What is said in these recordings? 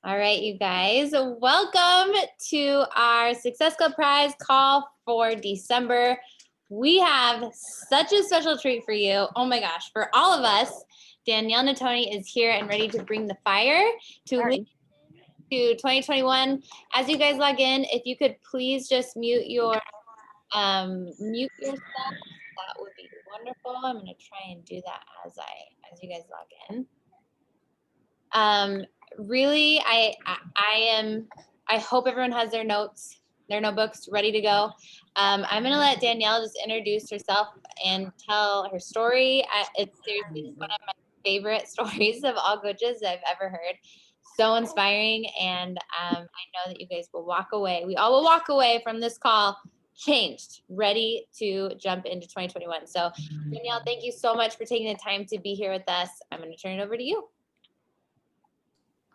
All right, you guys, welcome to our Success Club Prize call for December. We have such a special treat for you. Oh my gosh, for all of us, Danielle Natoni is here and ready to bring the fire to lead to 2021. As you guys log in, if you could please just mute yourself, that would be wonderful. I'm going to try and do that as you guys log in. Really, I hope everyone has their notebooks ready to go. I'm gonna let Danielle just introduce herself and tell her story. It's seriously one of my favorite stories of all coaches I've ever heard. So inspiring, and I know that you guys will walk away. We all will walk away from this call changed, ready to jump into 2021. So Danielle, thank you so much for taking the time to be here with us. I'm going to turn it over to you.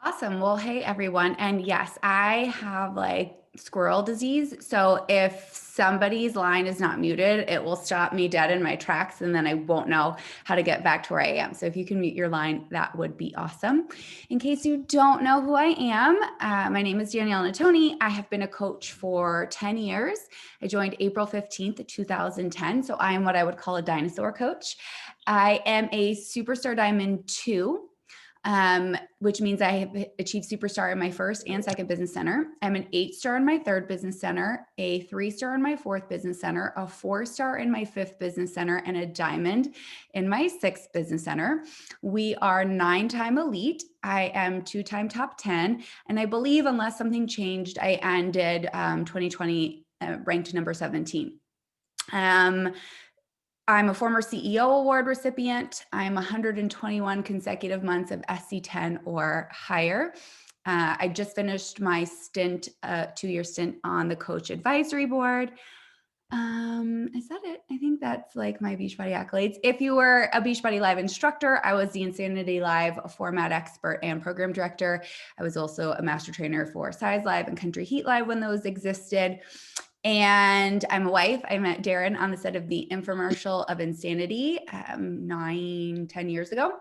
Awesome. Well, hey everyone. And yes, I have like squirrel disease. So if somebody's line is not muted, it will stop me dead in my tracks and then I won't know how to get back to where I am. So if you can mute your line, that would be awesome. In case you don't know who I am, my name is Danielle Natoni. I have been a coach for 10 years. I joined April 15th, 2010. So I am what I would call a dinosaur coach. I am a Superstar Diamond 2. Which means I have achieved superstar in my first and second business center. I'm an 8-star in my third business center, a 3-star in my fourth business center, a 4-star in my fifth business center, and a diamond in my sixth business center. We are 9-time elite. I am 2-time top 10. And I believe unless something changed, I ended 2020 ranked number 17. I'm a former CEO award recipient. I'm 121 consecutive months of SC10 or higher. I just finished my stint, 2-year stint on the coach advisory board. Is that it? I think that's like my Beachbody accolades. If you were a Beachbody Live instructor, I was the Insanity Live format expert and program director. I was also a master trainer for Size Live and Country Heat Live when those existed. And I'm a wife. I met Darren on the set of the infomercial of Insanity 9-10 years ago.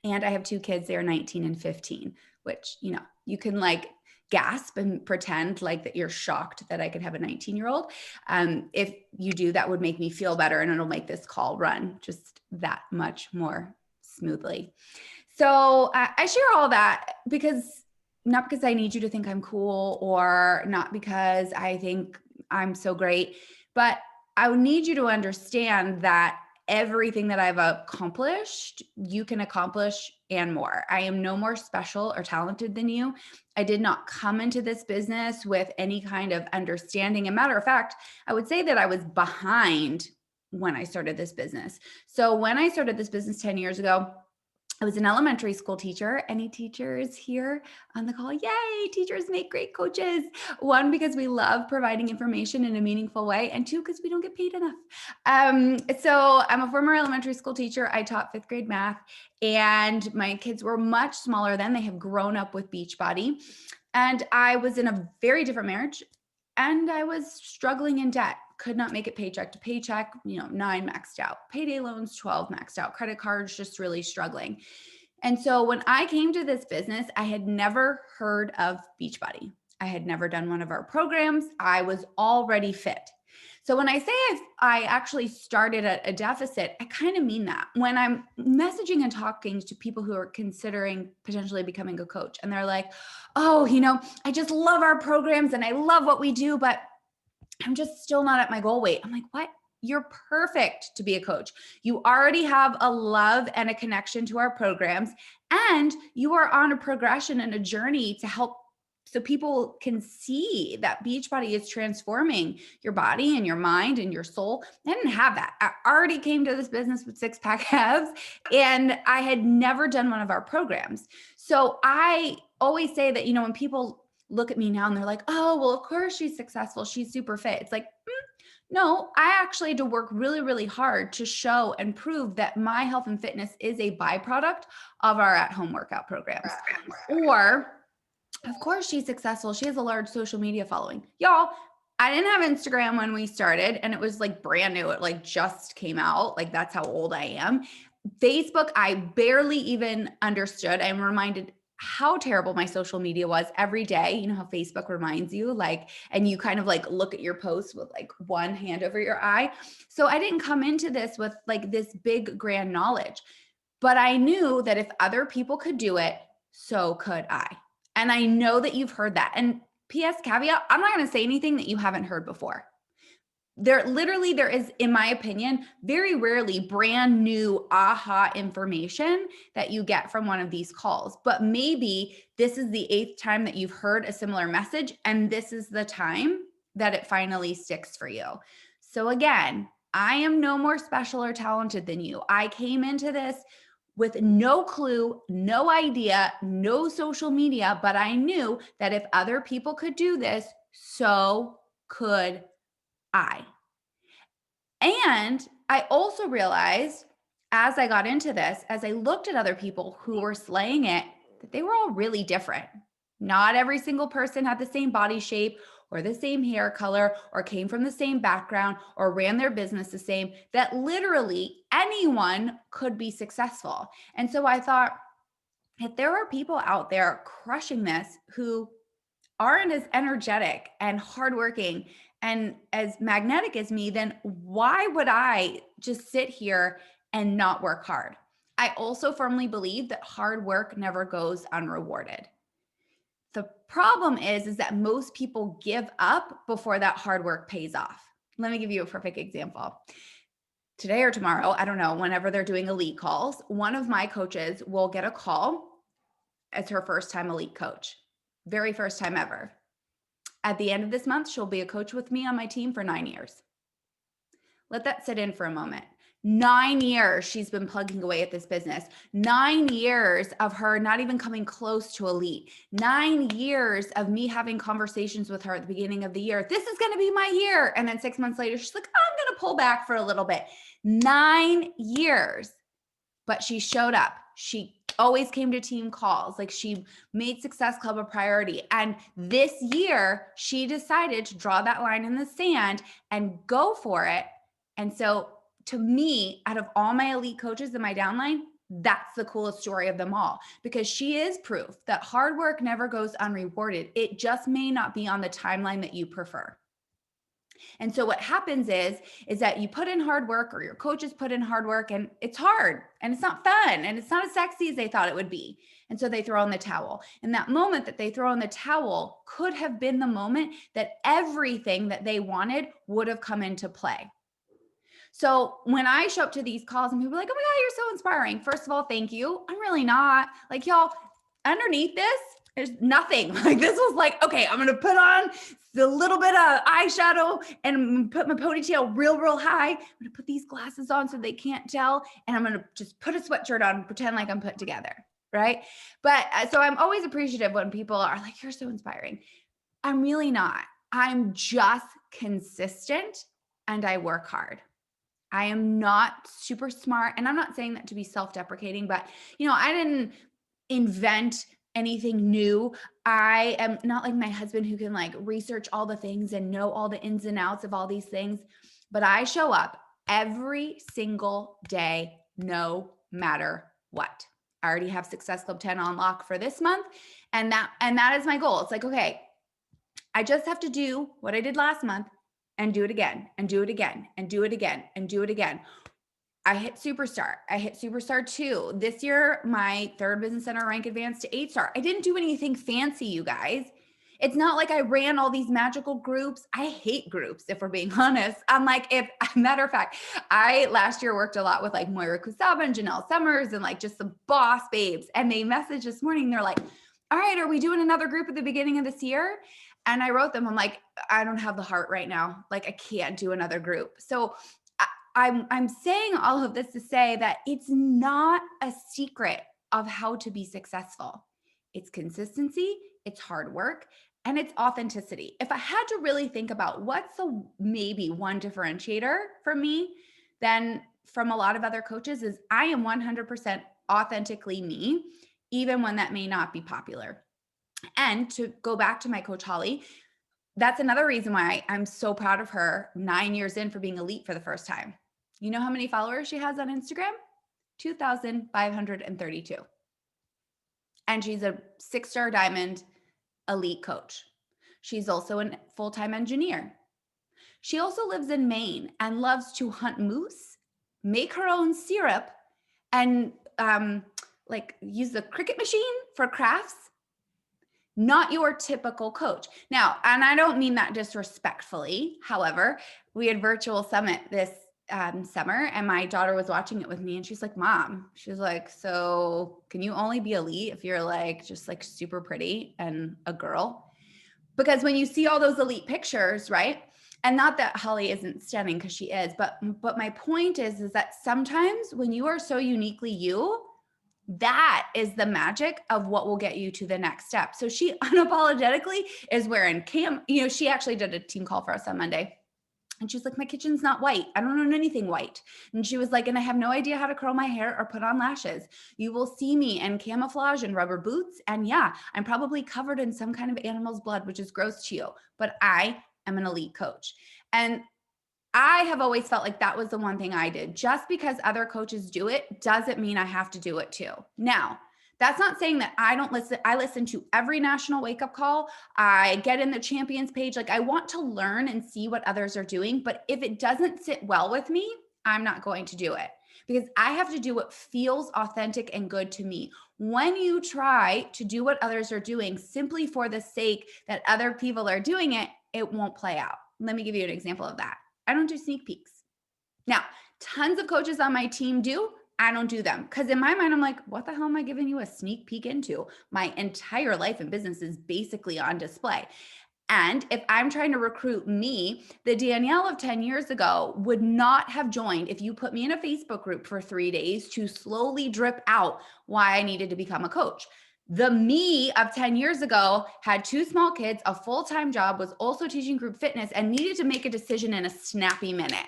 And I have 2 kids. They are 19 and 15, which, you can like gasp and pretend like that you're shocked that I could have a 19-year-old. If you do, that would make me feel better and it'll make this call run just that much more smoothly. So I share all that not because I need you to think I'm cool or not because I think I'm so great, but I would need you to understand that everything that I've accomplished, you can accomplish and more. I am no more special or talented than you. I did not come into this business with any kind of understanding. As a matter of fact, I would say that I was behind when I started this business. So when I started this business 10 years ago, I was an elementary school teacher. Any teachers here on the call? Yay, teachers make great coaches. 1, because we love providing information in a meaningful way. And 2, because we don't get paid enough. So I'm a former elementary school teacher. I taught 5th grade math and my kids were much smaller then. They have grown up with Beachbody. And I was in a very different marriage and I was struggling in debt. Could not make it paycheck to paycheck, 9 maxed out, payday loans, 12 maxed out, credit cards, just really struggling. And so when I came to this business, I had never heard of Beachbody. I had never done one of our programs. I was already fit. So when I say I actually started at a deficit, I kind of mean that. When I'm messaging and talking to people who are considering potentially becoming a coach, and they're like, oh, I just love our programs and I love what we do, but I'm just still not at my goal weight. I'm like, what? You're perfect to be a coach. You already have a love and a connection to our programs, and you are on a progression and a journey to help so people can see that Beachbody is transforming your body and your mind and your soul. I didn't have that. I already came to this business with 6-pack abs, and I had never done one of our programs. So I always say that, when people look at me now and they're like, oh, well, of course she's successful. She's super fit. It's like, no, I actually had to work really, really hard to show and prove that my health and fitness is a byproduct of our at-home workout programs. Or, of course she's successful. She has a large social media following. Y'all, I didn't have Instagram when we started and it was like brand new. It like just came out. Like that's how old I am. Facebook, I barely even understood. I'm reminded how terrible my social media was every day. You know how Facebook reminds you, like, and you kind of like look at your posts with like one hand over your eye. So I didn't come into this with like this big grand knowledge, but I knew that if other people could do it, so could I. And I know that you've heard that. And PS caveat, I'm not going to say anything that you haven't heard before. There is, in my opinion, very rarely brand new aha information that you get from one of these calls. But maybe this is the 8th time that you've heard a similar message, and this is the time that it finally sticks for you. So again, I am no more special or talented than you. I came into this with no clue, no idea, no social media, but I knew that if other people could do this, so could I. And I also realized as I got into this, as I looked at other people who were slaying it, that they were all really different. Not every single person had the same body shape or the same hair color or came from the same background or ran their business the same, that literally anyone could be successful. And so I thought, if there are people out there crushing this who aren't as energetic and hardworking and as magnetic as me, then why would I just sit here and not work hard? I also firmly believe that hard work never goes unrewarded. The problem is that most people give up before that hard work pays off. Let me give you a perfect example. Today or tomorrow, I don't know, whenever they're doing elite calls, one of my coaches will get a call as her first time elite coach, very first time ever. At the end of this month, she'll be a coach with me on my team for 9 years. Let that sit in for a moment. 9 years she's been plugging away at this business. 9 years of her not even coming close to elite. 9 years of me having conversations with her at the beginning of the year. This is going to be my year. And then 6 months later, she's like, I'm going to pull back for a little bit. 9 years. But she showed up. She always came to team calls. Like, she made Success Club a priority. And this year she decided to draw that line in the sand and go for it. And so to me, out of all my elite coaches in my downline, that's the coolest story of them all, because she is proof that hard work never goes unrewarded. It just may not be on the timeline that you prefer. And so what happens is that you put in hard work, or your coaches put in hard work, and it's hard and it's not fun and it's not as sexy as they thought it would be. And so they throw in the towel. And that moment that they throw in the towel could have been the moment that everything that they wanted would have come into play. So when I show up to these calls and people are like, oh my God, you're so inspiring. First of all, thank you. I'm really not. Like, y'all, underneath this, there's nothing. Like, this was like, okay, I'm going to put on the little bit of eyeshadow and put my ponytail real high. I'm going to put these glasses on so they can't tell. And I'm going to just put a sweatshirt on and pretend like I'm put together. Right. But so I'm always appreciative when people are like, you're so inspiring. I'm really not. I'm just consistent and I work hard. I am not super smart. And I'm not saying that to be self-deprecating, but I didn't invent anything new. I am not like my husband, who can like research all the things and know all the ins and outs of all these things. But I show up every single day, no matter what. I already have Success Club 10 on lock for this month. And that is my goal. It's like, okay, I just have to do what I did last month and do it again and do it again and do it again and do it again. I hit superstar. I hit superstar 2. This year, my 3rd business center rank advanced to 8-star. I didn't do anything fancy, you guys. It's not like I ran all these magical groups. I hate groups, if we're being honest. I'm like, matter of fact, I last year worked a lot with like Moira Kusaba and Janelle Summers and like just the boss babes. And they messaged this morning. They're like, all right, are we doing another group at the beginning of this year? And I wrote them, I'm like, I don't have the heart right now. Like, I can't do another group. So I'm saying all of this to say that it's not a secret of how to be successful. It's consistency, it's hard work, and it's authenticity. If I had to really think about what's the maybe one differentiator for me than from a lot of other coaches, is I am 100% authentically me, even when that may not be popular. And to go back to my coach, Holly, that's another reason why I'm so proud of her 9 years in for being elite for the first time. You know how many followers she has on Instagram? 2,532. and she's a 6-star diamond elite coach. She's also a full-time engineer. She also lives in Maine and loves to hunt moose, make her own syrup, and like use the Cricut machine for crafts. Not your typical coach. Now, and I don't mean that disrespectfully. However, we had virtual summit this summer, and my daughter was watching it with me, and she's like, Mom, she's like, so can you only be elite if you're like just like super pretty and a girl? Because when you see all those elite pictures, right? And not that Holly isn't stunning, because she is, but my point is that sometimes when you are so uniquely you, that is the magic of what will get you to the next step. So she unapologetically is wearing she actually did a team call for us on Monday. And she was like, my kitchen's not white. I don't own anything white. And she was like, and I have no idea how to curl my hair or put on lashes. You will see me in camouflage and rubber boots. And yeah, I'm probably covered in some kind of animal's blood, which is gross to you, but I am an elite coach. And I have always felt like that was the one thing I did. Just because other coaches do it doesn't mean I have to do it too. Now, that's not saying that I don't listen. I listen to every national wake up call. I get in the champions page. Like, I want to learn and see what others are doing. But if it doesn't sit well with me, I'm not going to do it, because I have to do what feels authentic and good to me. When you try to do what others are doing simply for the sake that other people are doing it, it won't play out. Let me give you an example of that. I don't do sneak peeks. Now, tons of coaches on my team do. I don't do them, because in my mind, I'm like, what the hell am I giving you a sneak peek into? My entire life and business is basically on display. And if I'm trying to recruit me, the Danielle of 10 years ago would not have joined if you put me in a Facebook group for 3 days to slowly drip out why I needed to become a coach. The me of 10 years ago had 2 small kids, a full-time job, was also teaching group fitness, and needed to make a decision in a snappy minute,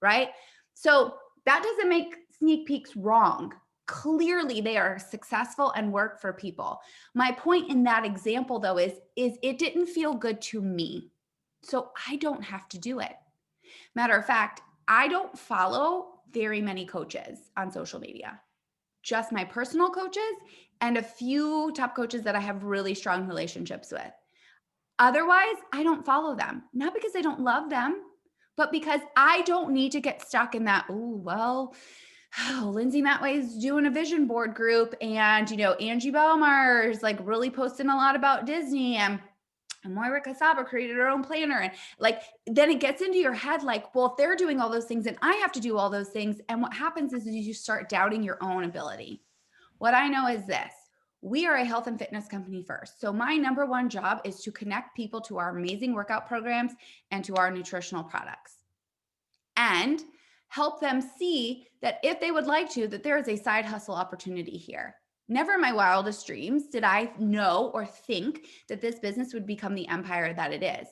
right? So that doesn't make sneak peeks wrong. Clearly, they are successful and work for people. My point in that example, though, is it didn't feel good to me. So I don't have to do it. Matter of fact, I don't follow very many coaches on social media. Just my personal coaches and a few top coaches that I have really strong relationships with. Otherwise, I don't follow them. Not because I don't love them, but because I don't need to get stuck in that, Lindsay Matway's doing a vision board group, and, Angie Belmar's like really posting a lot about Disney, and Moira Casaba created her own planner. And like, then it gets into your head, like, well, if they're doing all those things and I have to do all those things. And what happens is you start doubting your own ability. What I know is this: we are a health and fitness company first. So my number one job is to connect people to our amazing workout programs and to our nutritional products, and help them see that if they would like to, that there is a side hustle opportunity here. Never in my wildest dreams did I know or think that this business would become the empire that it is.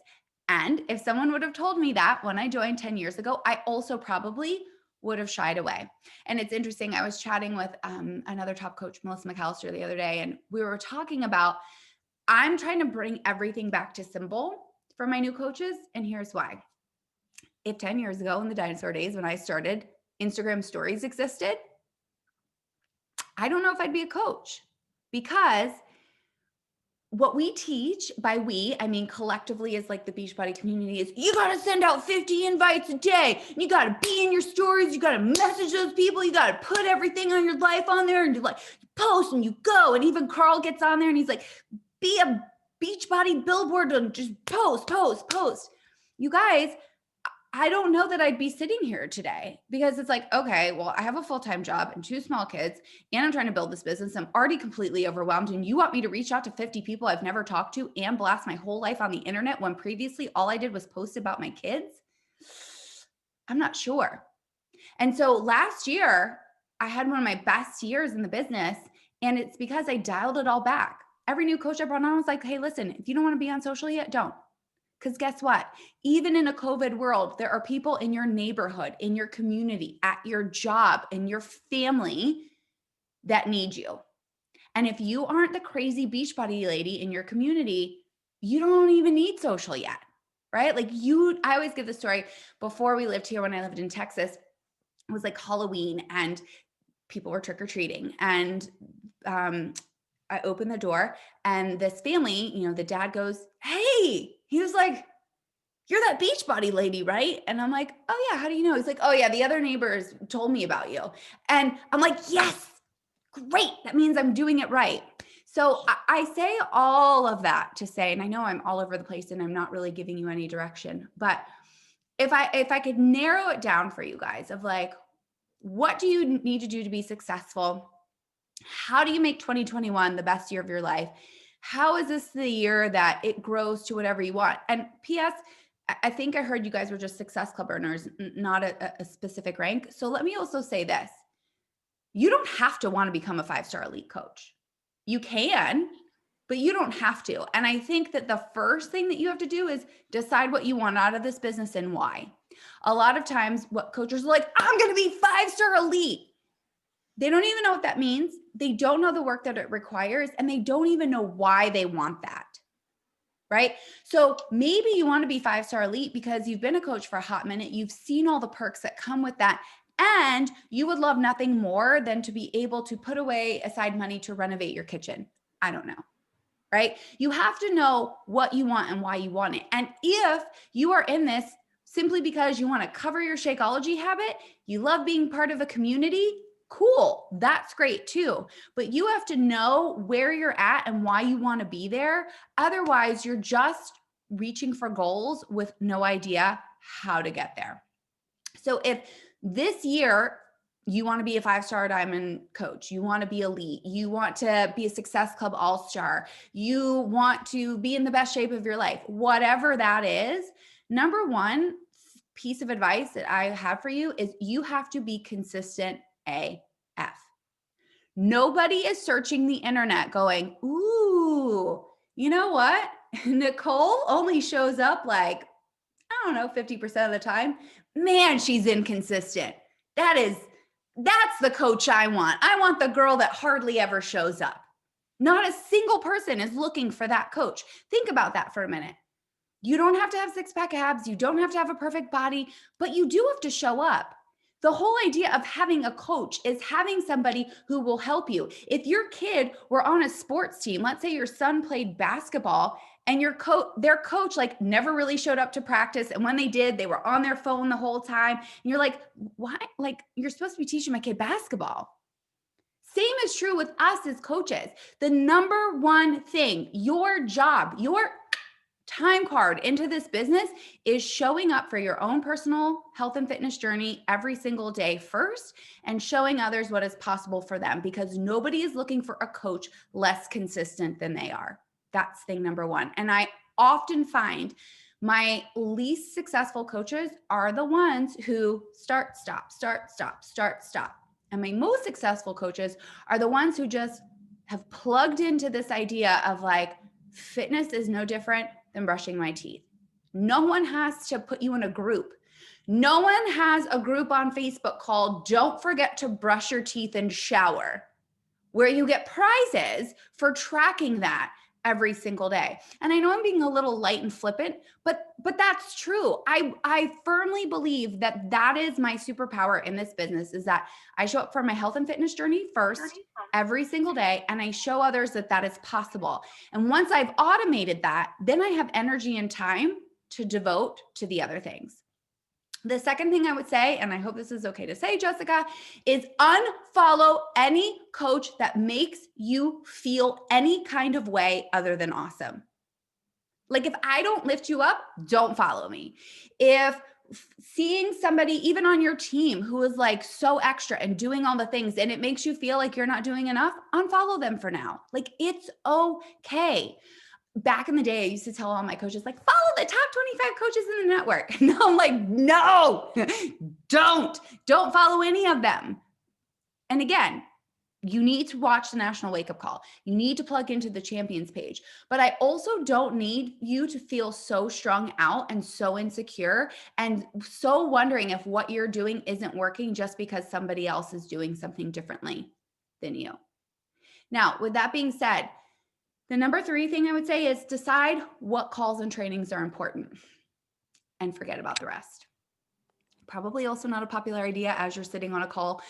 And if someone would have told me that when I joined 10 years ago, I also probably would have shied away. And it's interesting. I was chatting with another top coach, Melissa McAllister, the other day, and we were talking about, I'm trying to bring everything back to simple for my new coaches. And here's why. If 10 years ago in the dinosaur days when I started, Instagram stories existed, I don't know if I'd be a coach, because what we teach, by we, I mean collectively as like the Beachbody community, is you got to send out 50 invites a day. You got to be in your stories. You got to message those people. You got to put everything on your life on there, and you like post and you go. And even Carl gets on there and he's like, be a Beachbody billboard and just post. You guys, I don't know that I'd be sitting here today, because it's like, okay, well, I have a full-time job and 2 small kids, and I'm trying to build this business. I'm already completely overwhelmed. And you want me to reach out to 50 people I've never talked to and blast my whole life on the internet when previously all I did was post about my kids? I'm not sure. And so last year, I had one of my best years in the business, and it's because I dialed it all back. Every new coach I brought on was like, hey, listen, if you don't want to be on social yet, don't. Because guess what? Even in a COVID world, there are people in your neighborhood, in your community, at your job, in your family that need you. And if you aren't the crazy Beachbody lady in your community, you don't even need social yet, right? Like I always give the story, before we lived here, when I lived in Texas, it was like Halloween and people were trick-or-treating, and I opened the door and this family, the dad goes, "Hey," he was like, "You're that Beachbody lady, right?" And I'm like, "Oh yeah, how do you know?" He's like, "Oh yeah, the other neighbors told me about you." And I'm like, "Yes, great. That means I'm doing it right." So I say all of that to say, and I know I'm all over the place and I'm not really giving you any direction, but if I could narrow it down for you guys of like, what do you need to do to be successful? How do you make 2021 the best year of your life? How is this the year that it grows to whatever you want? And PS, I think I heard you guys were just Success Club earners, not a specific rank. So let me also say this. You don't have to want to become a 5-star elite coach. You can, but you don't have to. And I think that the first thing that you have to do is decide what you want out of this business and why. A lot of times what coaches are like, "I'm going to be 5-star elite." They don't even know what that means. They don't know the work that it requires, and they don't even know why they want that. Right? So maybe you want to be 5-star elite because you've been a coach for a hot minute. You've seen all the perks that come with that. And you would love nothing more than to be able to put away aside money to renovate your kitchen. I don't know. Right? You have to know what you want and why you want it. And if you are in this simply because you want to cover your Shakeology habit, you love being part of a community, cool. That's great too. But you have to know where you're at and why you want to be there. Otherwise, you're just reaching for goals with no idea how to get there. So if this year you want to be a 5-star diamond coach, you want to be elite, you want to be a Success Club all-star, you want to be in the best shape of your life, whatever that is, number one piece of advice that I have for you is you have to be consistent AF. Nobody is searching the internet going, "Ooh, you know what? Nicole only shows up like, I don't know, 50% of the time. Man, she's inconsistent. That's the coach I want. I want the girl that hardly ever shows up." Not a single person is looking for that coach. Think about that for a minute. You don't have to have 6-pack abs. You don't have to have a perfect body, but you do have to show up. The whole idea of having a coach is having somebody who will help you. If your kid were on a sports team, let's say your son played basketball and their coach like never really showed up to practice, and when they did, they were on their phone the whole time. And you're like, "Why? Like, you're supposed to be teaching my kid basketball." Same is true with us as coaches. The number one thing, your job, your time card into this business is showing up for your own personal health and fitness journey every single day first, and showing others what is possible for them, because nobody is looking for a coach less consistent than they are. That's thing number one. And I often find my least successful coaches are the ones who start, stop, start, stop, start, stop. And my most successful coaches are the ones who just have plugged into this idea of like, fitness is no different than brushing my teeth. No one has to put you in a group. No one has a group on Facebook called "Don't Forget to Brush Your Teeth and Shower," where you get prizes for tracking that every single day. And I know I'm being a little light and flippant, but that's true. I firmly believe that that is my superpower in this business, is that I show up for my health and fitness journey first every single day, and I show others that that is possible. And once I've automated that, then I have energy and time to devote to the other things. The second thing I would say, and I hope this is okay to say, Jessica, is unfollow any coach that makes you feel any kind of way other than awesome. Like, if I don't lift you up, don't follow me. If seeing somebody even on your team who is like so extra and doing all the things and it makes you feel like you're not doing enough, unfollow them for now. Like, it's okay. Back in the day, I used to tell all my coaches, like, follow the top 25 coaches in the network. And I'm like, no, don't follow any of them. And again, you need to watch the National Wake Up Call. You need to plug into the champions page. But I also don't need you to feel so strung out and so insecure and so wondering if what you're doing isn't working just because somebody else is doing something differently than you. Now, with that being said, the number 3 thing I would say is decide what calls and trainings are important and forget about the rest. Probably also not a popular idea as you're sitting on a call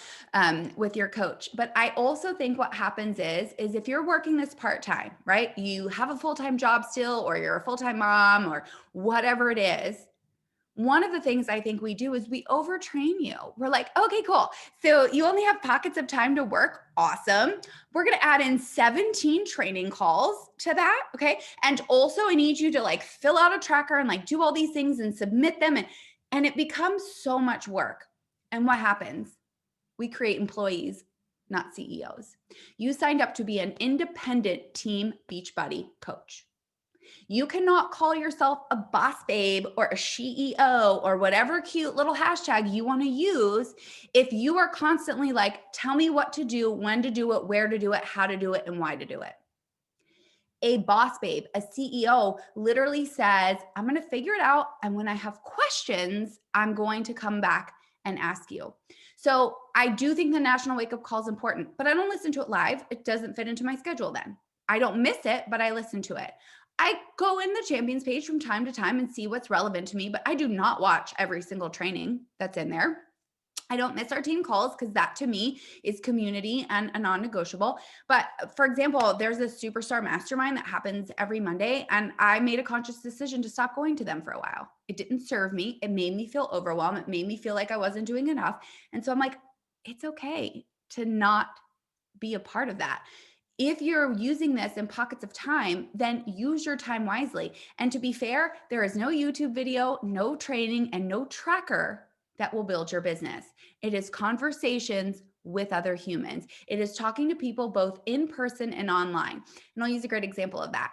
with your coach. But I also think what happens is if you're working this part-time, right? You have a full-time job still, or you're a full-time mom or whatever it is. One of the things I think we do is we overtrain you. We're like, okay, cool. So you only have pockets of time to work. Awesome. We're going to add in 17 training calls to that. Okay. And also I need you to like fill out a tracker and like do all these things and submit them. And it becomes so much work. And what happens? We create employees, not CEOs. You signed up to be an independent team Beachbody coach. You cannot call yourself a boss babe or a CEO or whatever cute little hashtag you want to use if you are constantly like, tell me what to do, when to do it, where to do it, how to do it, and why to do it. A boss babe, a CEO literally says, I'm going to figure it out. And when I have questions, I'm going to come back and ask you. So I do think the national wake up call is important, but I don't listen to it live. It doesn't fit into my schedule then. I don't miss it, but I listen to it. I go in the champions page from time to time and see what's relevant to me, but I do not watch every single training that's in there. I don't miss our team calls because that to me is community and a non-negotiable. But for example, there's a superstar mastermind that happens every Monday, and I made a conscious decision to stop going to them for a while. It didn't serve me. It made me feel overwhelmed. It made me feel like I wasn't doing enough. And so I'm like, it's okay to not be a part of that. If you're using this in pockets of time, then use your time wisely. And to be fair, there is no YouTube video, no training, and no tracker that will build your business. It is conversations with other humans. It is talking to people both in person and online. And I'll use a great example of that.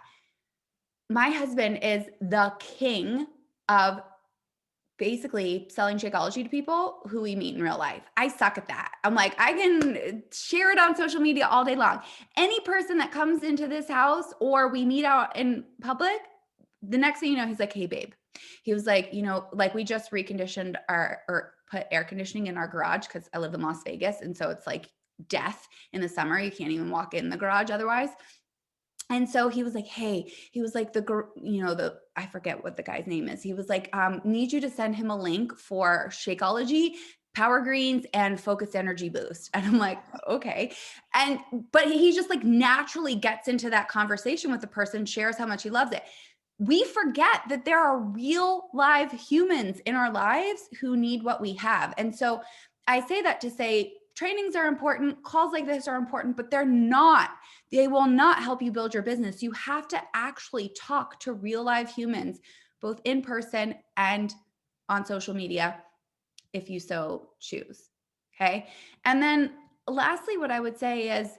My husband is the king of basically selling Shakeology to people who we meet in real life. I suck at that. I'm like, I can share it on social media all day long. Any person that comes into this house or we meet out in public, the next thing you know, he's like, hey, babe. He was like, like we just reconditioned or put air conditioning in our garage because I live in Las Vegas. And so it's like death in the summer. You can't even walk in the garage otherwise. And so he was like, hey, he was like, I forget what the guy's name is. He was like, need you to send him a link for Shakeology, Power Greens, and Focused Energy Boost. And I'm like, okay. But he just like naturally gets into that conversation with the person, shares how much he loves it. We forget that there are real live humans in our lives who need what we have. And so I say that to say, trainings are important, calls like this are important, but they will not help you build your business. You have to actually talk to real live humans, both in person and on social media, if you so choose. Okay. And then lastly, what I would say is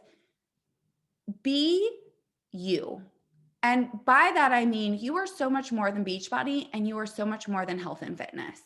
be you. And by that, I mean, you are so much more than Beachbody and you are so much more than health and fitness.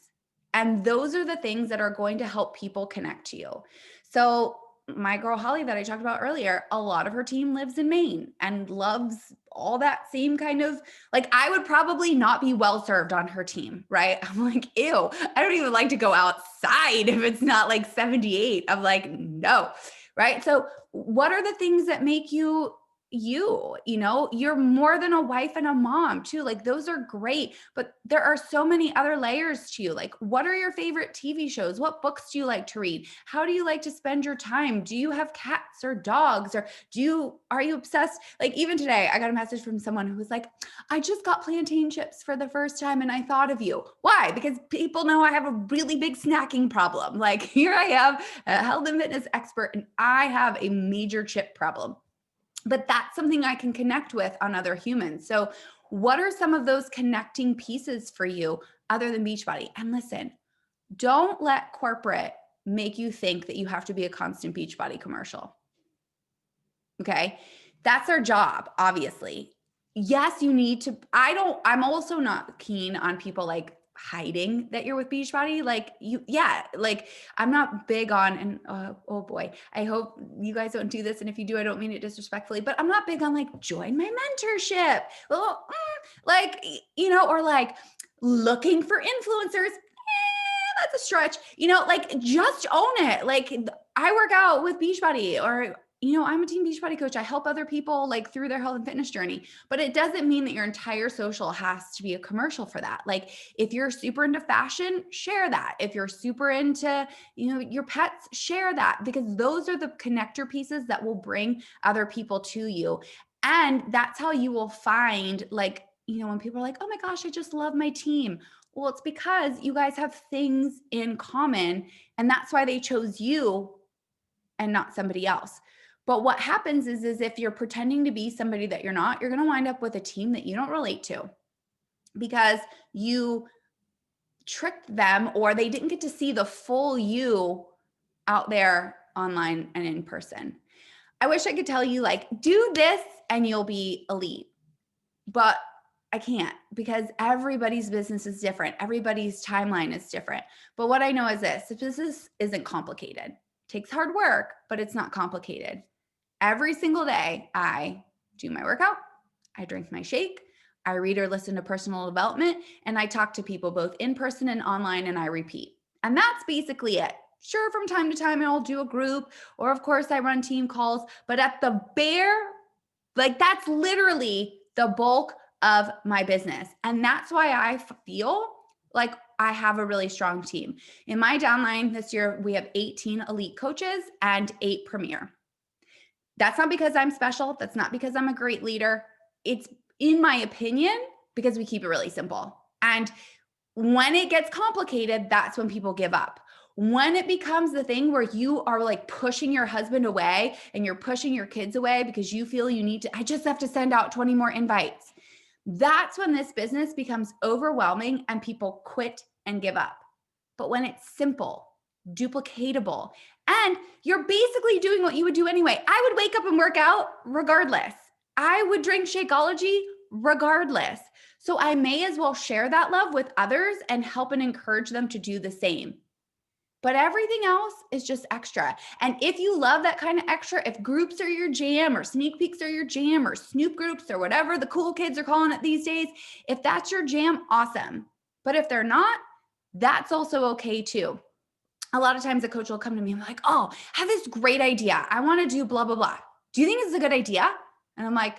And those are the things that are going to help people connect to you. So my girl, Holly, that I talked about earlier, a lot of her team lives in Maine and loves all that same kind of, like, I would probably not be well served on her team, right? I'm like, ew, I don't even like to go outside if it's not like 78. I'm like, no, right? So what are the things that make you you're more than a wife and a mom too. Like those are great, but there are so many other layers to you. Like, what are your favorite TV shows? What books do you like to read? How do you like to spend your time? Do you have cats or dogs, or are you obsessed? Like even today, I got a message from someone who was like, I just got plantain chips for the first time and I thought of you. Why? Because people know I have a really big snacking problem. Like here I am, a health and fitness expert, and I have a major chip problem. But that's something I can connect with on other humans. So what are some of those connecting pieces for you other than Beachbody? And listen, don't let corporate make you think that you have to be a constant Beachbody commercial. Okay. That's our job, obviously. Yes, you need to. I'm also not keen on people like hiding that you're with Beachbody. Like like I'm not big on, and oh boy, I hope you guys don't do this. And if you do, I don't mean it disrespectfully, but I'm not big on like join my mentorship. Well, or like looking for influencers. That's a stretch, like just own it. Like I work out with Beachbody, or I'm a team Beachbody coach. I help other people like through their health and fitness journey, but it doesn't mean that your entire social has to be a commercial for that. Like if you're super into fashion, share that. If you're super into, your pets, share that, because those are the connector pieces that will bring other people to you. And that's how you will find like, when people are like, oh my gosh, I just love my team. Well, it's because you guys have things in common, and that's why they chose you and not somebody else. But what happens is if you're pretending to be somebody that you're not, you're going to wind up with a team that you don't relate to because you tricked them, or they didn't get to see the full you out there online and in person. I wish I could tell you like, do this and you'll be elite, but I can't, because everybody's business is different. Everybody's timeline is different. But what I know is this business isn't complicated. It takes hard work, but it's not complicated. Every single day, I do my workout, I drink my shake, I read or listen to personal development, and I talk to people both in person and online, and I repeat. And that's basically it. Sure, from time to time, I'll do a group, or of course, I run team calls, but at the bare, like that's literally the bulk of my business. And that's why I feel like I have a really strong team. In my downline this year, we have 18 elite coaches and 8 premier. That's not because I'm special. That's not because I'm a great leader. It's, in my opinion, because we keep it really simple. And when it gets complicated, that's when people give up. When it becomes the thing where you are like pushing your husband away and you're pushing your kids away because you feel you need to, I just have to send out 20 more invites. That's when this business becomes overwhelming and people quit and give up. But when it's simple, duplicatable, and you're basically doing what you would do anyway. I would wake up and work out regardless. I would drink Shakeology regardless. So I may as well share that love with others and help and encourage them to do the same. But everything else is just extra. And if you love that kind of extra, if groups are your jam, or sneak peeks are your jam, or Snoop groups, or whatever the cool kids are calling it these days, if that's your jam, awesome. But if they're not, that's also okay too. A lot of times a coach will come to me and be like, oh, I have this great idea. I want to do blah, blah, blah. Do you think it's a good idea? And I'm like,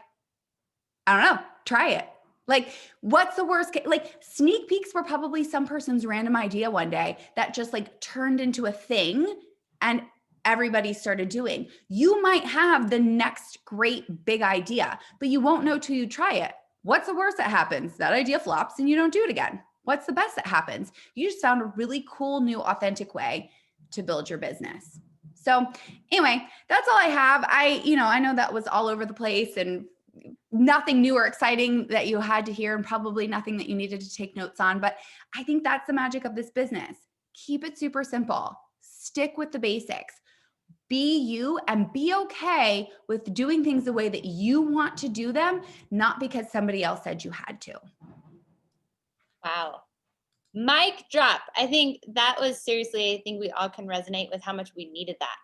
I don't know, try it. Like, what's the worst case? Like, sneak peeks were probably some person's random idea one day that just like turned into a thing and everybody started doing. You might have the next great big idea, but you won't know till you try it. What's the worst that happens? That idea flops and you don't do it again. What's the best that happens? You just found a really cool, new, authentic way to build your business. So anyway, that's all I have. I know that was all over the place and nothing new or exciting that you had to hear, and probably nothing that you needed to take notes on. But I think that's the magic of this business. Keep it super simple. Stick with the basics. Be you, and be okay with doing things the way that you want to do them, not because somebody else said you had to. Wow. Mic drop. I think that was seriously, I think we all can resonate with how much we needed that.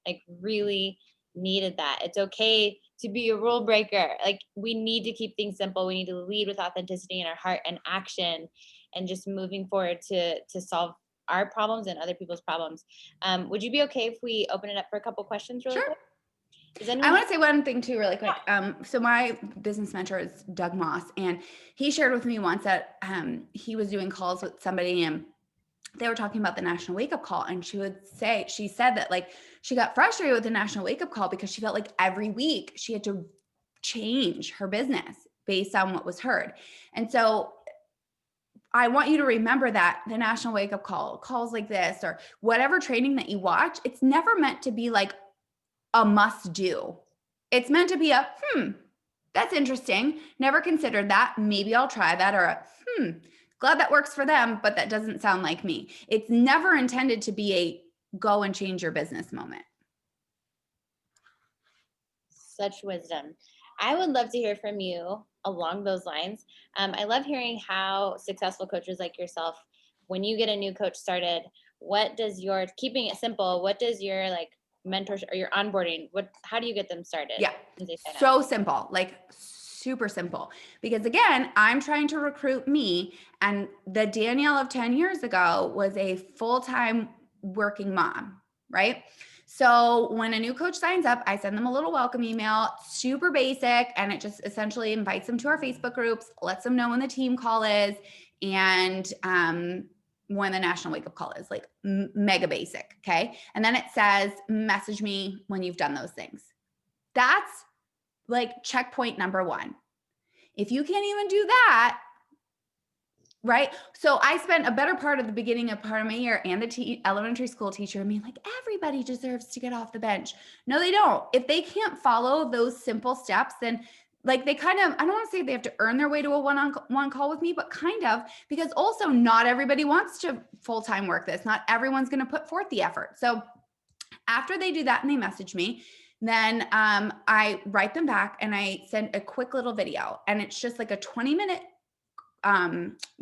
Like, really needed that. It's okay to be a rule breaker. Like, we need to keep things simple. We need to lead with authenticity in our heart and action, and just moving forward to solve our problems and other people's problems. Would you be okay if we open it up for a couple questions really quick? I want to say one thing too, really quick. So my business mentor is Doug Moss, and he shared with me once that he was doing calls with somebody, and they were talking about the National Wake Up Call. And she said that like she got frustrated with the National Wake Up Call because she felt like every week she had to change her business based on what was heard. And so I want you to remember that the National Wake Up Call, calls like this, or whatever training that you watch, it's never meant to be like a must do. It's meant to be a, that's interesting. Never considered that. Maybe I'll try that. Or glad that works for them, but that doesn't sound like me. It's never intended to be a go and change your business moment. Such wisdom. I would love to hear from you along those lines. I love hearing how successful coaches like yourself, when you get a new coach started, what does your, keeping it simple, what does your like mentors or your onboarding, how do you get them started? Yeah, so simple, like super simple. Because again, I'm trying to recruit me, and the Danielle of 10 years ago was a full-time working mom, right? So when a new coach signs up, I send them a little welcome email, super basic, and it just essentially invites them to our Facebook groups, lets them know when the team call is, and when the national wake up call is, like mega basic. Okay. And then it says, message me when you've done those things. That's like checkpoint number one. If you can't even do that, right? So I spent a better part of the beginning of part of my year and the elementary school teacher being like, everybody deserves to get off the bench. No, they don't. If they can't follow those simple steps, then like they kind of, I don't want to say they have to earn their way to a one-on-one call with me, but kind of, because also not everybody wants to full-time work this. Not everyone's going to put forth the effort. So after they do that and they message me, then I write them back and I send a quick little video, and it's just like a 20-minute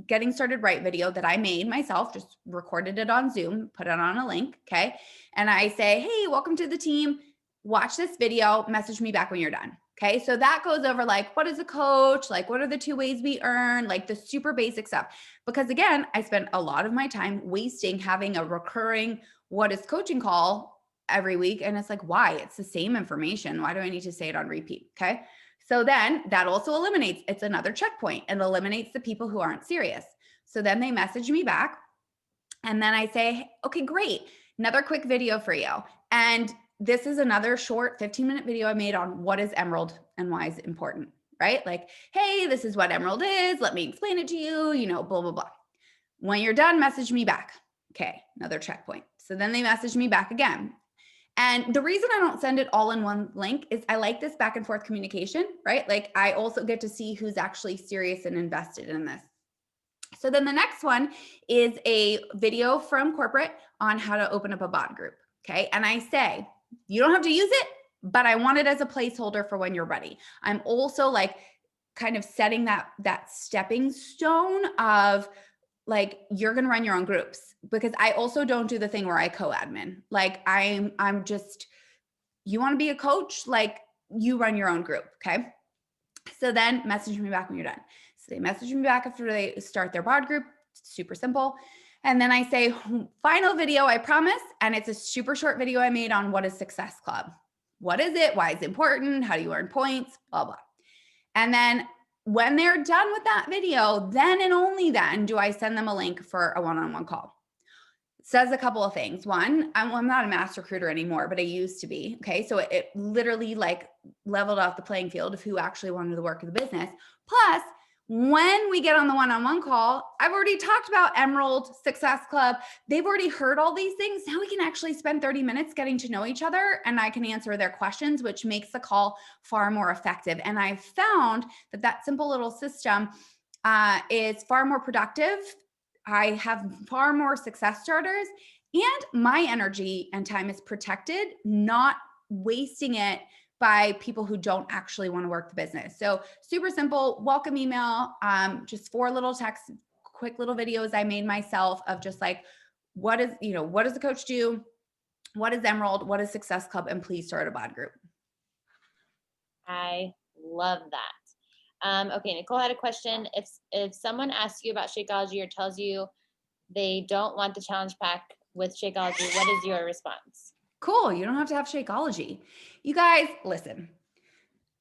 getting started right video that I made myself, just recorded it on Zoom, put it on a link. Okay. And I say, hey, welcome to the team. Watch this video, message me back when you're done. Okay. So that goes over like, what is a coach? Like, what are the 2 ways we earn? Like the super basic stuff. Because again, I spent a lot of my time wasting having a recurring, what is coaching call every week. And it's like, why? It's the same information. Why do I need to say it on repeat? Okay. So then that also eliminates, it's another checkpoint. It eliminates the people who aren't serious. So then they message me back and then I say, okay, great. Another quick video for you. And this is another short 15-minute video I made on what is Emerald and why is it important, right? Like, hey, this is what Emerald is. Let me explain it to you, you know, blah, blah, blah. When you're done, message me back. Okay, another checkpoint. So then they message me back again. And the reason I don't send it all in one link is I like this back and forth communication, right? Like I also get to see who's actually serious and invested in this. So then the next one is a video from corporate on how to open up a bot group. Okay. And I say, you don't have to use it, but I want it as a placeholder for when you're ready. I'm also like kind of setting that stepping stone of like, you're going to run your own groups, because I also don't do the thing where I co-admin. Like I'm just, you want to be a coach, like you run your own group. Okay. So then message me back when you're done. So they message me back after they start their bod group. It's super simple. And then I say, final video, I promise. And it's a super short video I made on what is Success Club. What is it? Why is it important? How do you earn points? Blah, blah. And then when they're done with that video, then and only then do I send them a link for a one-on-one call. It says a couple of things. One, I'm not a mass recruiter anymore, but I used to be. Okay. So it literally like leveled off the playing field of who actually wanted to work in the business. Plus, when we get on the one-on-one call, I've already talked about Emerald, Success Club. They've already heard all these things. Now we can actually spend 30 minutes getting to know each other, and I can answer their questions, which makes the call far more effective. And I've found that simple little system is far more productive. I have far more success starters, and my energy and time is protected, not wasting it by people who don't actually want to work the business. So super simple, welcome email, just 4 little texts, quick little videos I made myself of just like, what does the coach do? What is Emerald? What is Success Club? And please start a bod group. I love that. Okay, Nicole had a question. If someone asks you about Shakeology or tells you they don't want the challenge pack with Shakeology, what is your response? Cool. You don't have to have Shakeology. You guys, listen,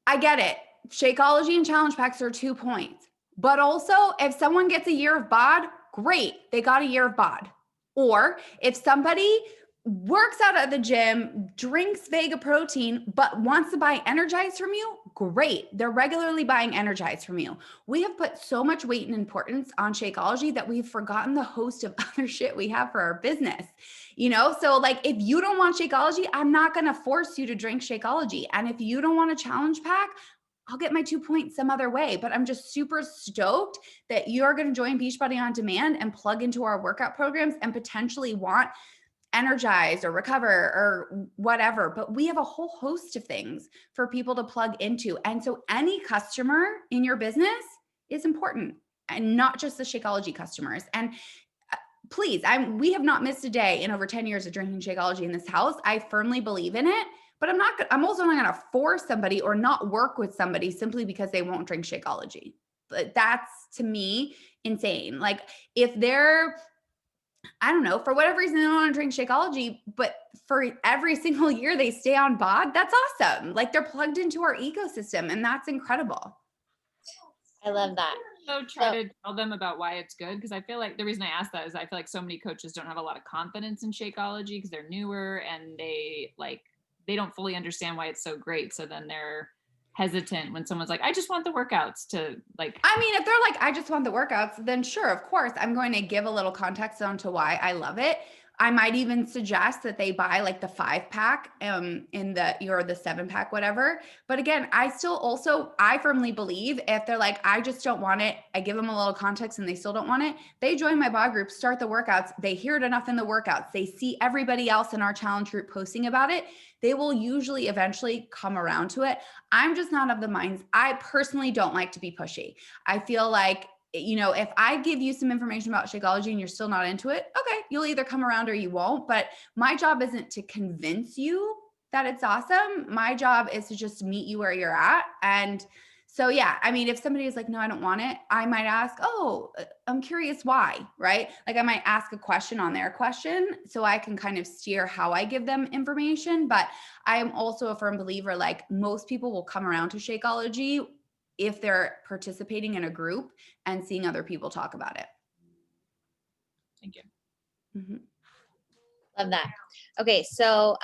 I get it. Shakeology and challenge packs are 2 points. But also, if someone gets a year of bod, great. They got a year of bod. Or if somebody works out at the gym, drinks Vega protein, but wants to buy Energize from you, great. They're regularly buying Energize from you. We have put so much weight and importance on Shakeology that we've forgotten the host of other shit we have for our business. So like if you don't want Shakeology, I'm not going to force you to drink Shakeology. And if you don't want a challenge pack, I'll get my 2 points some other way. But I'm just super stoked that you're going to join Beachbody On Demand and plug into our workout programs and potentially want Energize or Recover or whatever. But we have a whole host of things for people to plug into. And so any customer in your business is important, and not just the Shakeology customers. And please, we have not missed a day in over 10 years of drinking Shakeology in this house. I firmly believe in it, but I'm also not going to force somebody or not work with somebody simply because they won't drink Shakeology. But that's, to me, insane. Like if they're I don't know, for whatever reason, they don't want to drink Shakeology, but for every single year they stay on BOD, that's awesome. Like they're plugged into our ecosystem and that's incredible. I love that. So try to tell them about why it's good, because I feel like the reason I ask that is I feel like so many coaches don't have a lot of confidence in Shakeology because they're newer and they don't fully understand why it's so great. So then they're hesitant when someone's like, I just want the workouts to like. I mean, if they're like, I just want the workouts, then sure, of course, I'm going to give a little context onto why I love it. I might even suggest that they buy like the 5-pack in the or the 7-pack, whatever. But again, I firmly believe if they're like, I just don't want it, I give them a little context and they still don't want it, they join my BOD group, start the workouts, they hear it enough in the workouts, they see everybody else in our challenge group posting about it, they will usually eventually come around to it. I'm just not of the minds. I personally don't like to be pushy. I feel like, you know, if I give you some information about Shakeology and you're still not into it, okay, you'll either come around or you won't. But my job isn't to convince you that it's awesome. My job is to just meet you where you're at. And so, yeah, I mean, if somebody is like, no, I don't want it, I might ask, oh, I'm curious why, right? Like I might ask a question on their question so I can kind of steer how I give them information. But I am also a firm believer, like most people will come around to Shakeology if they're participating in a group and seeing other people talk about it. Thank you. Mm-hmm. Love that. Okay, so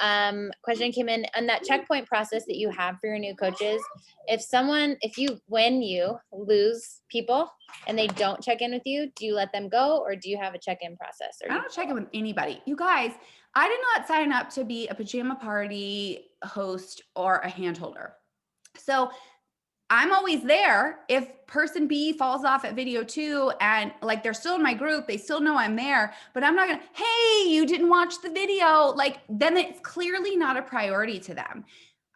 question came in on that checkpoint process that you have for your new coaches. When you lose people and they don't check in with you, do you let them go or do you have a check-in process? I don't check in with anybody. You guys, I did not sign up to be a pajama party host or a hand holder. So I'm always there. If person B falls off at video 2 and like they're still in my group, they still know I'm there, but I'm not gonna, hey, you didn't watch the video. Like then it's clearly not a priority to them.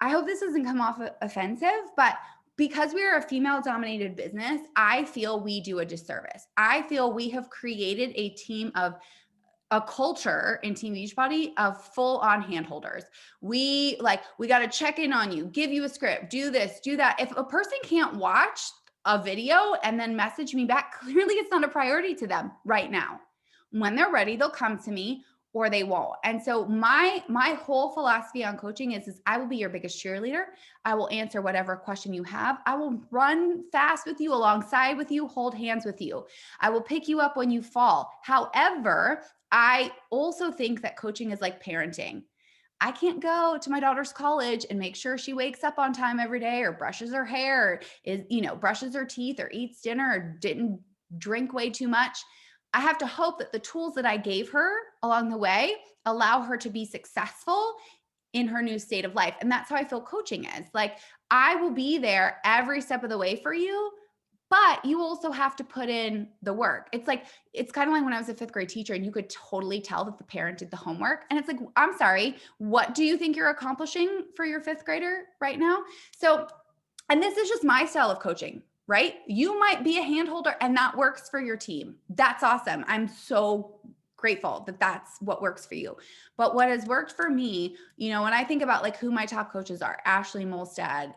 I hope this doesn't come off offensive, but because we are a female dominated business, I feel we do a disservice. I feel we have created a team of a culture in Team Beachbody of full on handholders. We got to check in on you, give you a script, do this, do that. If a person can't watch a video and then message me back, clearly it's not a priority to them right now. When they're ready, they'll come to me or they won't. And so my whole philosophy on coaching is I will be your biggest cheerleader. I will answer whatever question you have. I will run fast with you, alongside with you, hold hands with you. I will pick you up when you fall. However, I also think that coaching is like parenting. I can't go to my daughter's college and make sure she wakes up on time every day or brushes her hair, or brushes her teeth or eats dinner or didn't drink way too much. I have to hope that the tools that I gave her along the way allow her to be successful in her new state of life. And that's how I feel coaching is. Like I will be there every step of the way for you, but you also have to put in the work. It's kind of like when I was a 5th grade teacher and you could totally tell that the parent did the homework. And it's like, I'm sorry, what do you think you're accomplishing for your 5th grader right now? So, and this is just my style of coaching, right? You might be a handholder and that works for your team. That's awesome. I'm so grateful that that's what works for you. But what has worked for me, when I think about like who my top coaches are, Ashley Molstad,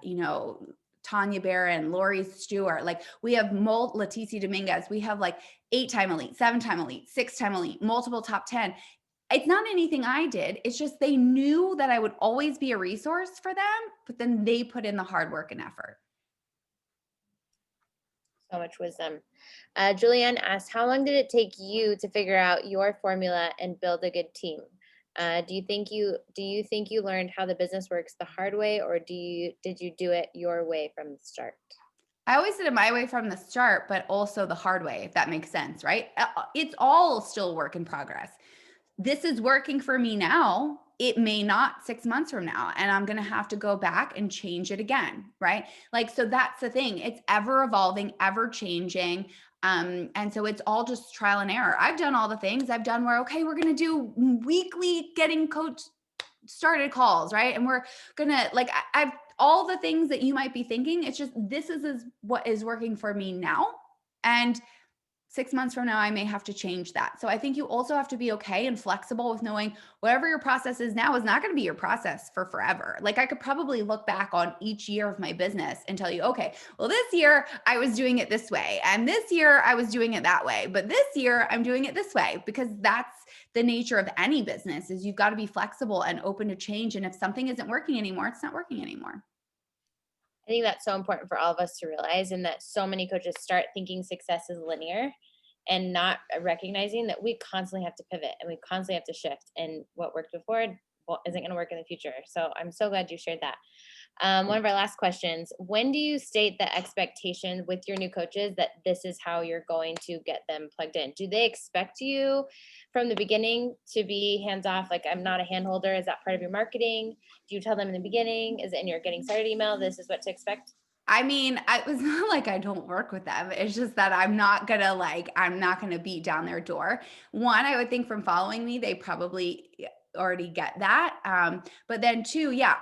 Tanya Barron, Lori Stewart, like we have Leticia Dominguez, we have like 8-time elite, 7-time elite, 6-time elite, multiple top 10. It's not anything I did. It's just they knew that I would always be a resource for them, but then they put in the hard work and effort. So much wisdom. Julianne asked, how long did it take you to figure out your formula and build a good team? Do you think you learned how the business works the hard way, or did you do it your way from the start? I always did it my way from the start, but also the hard way, if that makes sense, right? It's all still work in progress. This is working for me now. It may not 6 months from now, and I'm going to have to go back and change it again, right? So that's the thing. It's ever evolving, ever changing. And so it's all just trial and error. I've done all the things I've done where, okay, we're going to do weekly getting coach started calls, right? And we're going to I've all the things that you might be thinking. It's just, this is what is working for me now. And 6 months from now, I may have to change that. So I think you also have to be okay and flexible with knowing whatever your process is now is not going to be your process for forever. Like I could probably look back on each year of my business and tell you, okay, well, this year I was doing it this way. And this year I was doing it that way. But this year I'm doing it this way, because that's the nature of any business, is you've got to be flexible and open to change. And if something isn't working anymore, it's not working anymore. I think that's so important for all of us to realize, and that so many coaches start thinking success is linear and not recognizing that we constantly have to pivot and we constantly have to shift, and what worked before isn't going to work in the future. So I'm so glad you shared that. One of our last questions: when do you state the expectation with your new coaches that this is how you're going to get them plugged in? Do they expect you from the beginning to be hands off? Like, I'm not a hand holder. Is that part of your marketing? Do you tell them in the beginning? Is it in your getting started email, this is what to expect? I mean, it was not like I don't work with them. It's just that I'm not gonna beat down their door. One, I would think from following me, they probably already get that. But then two, yeah,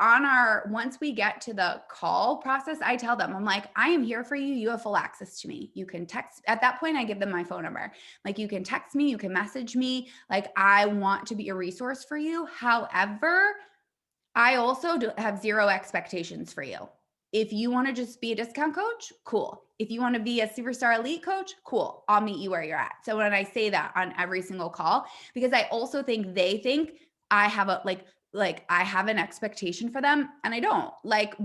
once we get to the call process, I tell them, I'm like, I am here for you. You have full access to me. You can text. At that point, I give them my phone number. Like, you can text me, you can message me. Like, I want to be a resource for you. However, I also have zero expectations for you. If you want to just be a discount coach, cool. If you want to be a superstar elite coach, cool. I'll meet you where you're at. So when I say that on every single call, because I also think they think I have I have an expectation for them, and I don't. Like,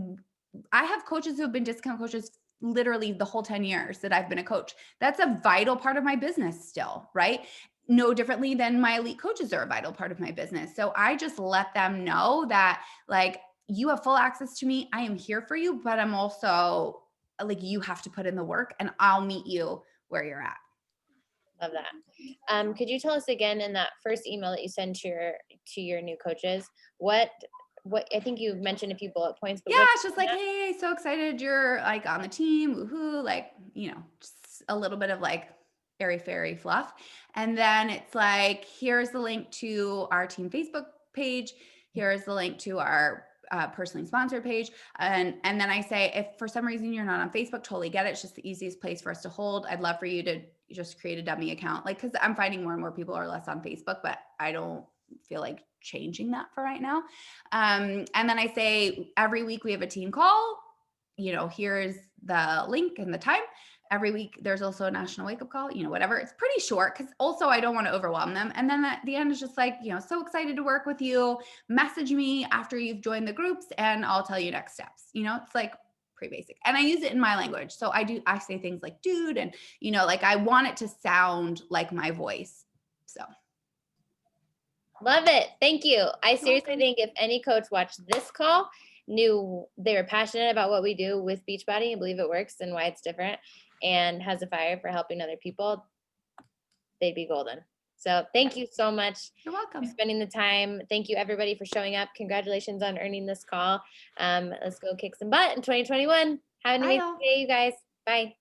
I have coaches who have been discount coaches literally the whole 10 years that I've been a coach. That's a vital part of my business still, right? No differently than my elite coaches are a vital part of my business. So I just let them know that, like, you have full access to me. I am here for you, but I'm also like, you have to put in the work and I'll meet you where you're at. Love that. Could you tell us again, in that first email that you send to your new coaches, what I think you mentioned a few bullet points, but Yeah, it's just like, hey, so excited you're like on the team, woohoo, like, just a little bit of like airy fairy fluff. And then it's like, here's the link to our team Facebook page. Here's the link to our personally sponsored page. And then I say, if for some reason you're not on Facebook, totally get it. It's just the easiest place for us to hold. I'd love for you to just create a dummy account. Like, cause I'm finding more and more people are less on Facebook, but I don't feel like changing that for right now. And then I say, every week we have a team call. Here's the link and the time. Every week there's also a national wake up call, whatever. It's pretty short, because also I don't want to overwhelm them. And then at the end is just like, so excited to work with you. Message me after you've joined the groups and I'll tell you next steps. It's like pretty basic. And I use it in my language. So I say things like dude, and, like, I want it to sound like my voice. So. Love it. Thank you. I seriously welcome. think if any coach watched this call, knew they were passionate about what we do with Beachbody and believe it works and why it's different, and has a fire for helping other people, they'd be golden. So thank you so much. You're welcome. For spending the time. Thank you, everybody, for showing up. Congratulations on earning this call. Let's go kick some butt in 2021. Have an amazing day, you guys. Bye.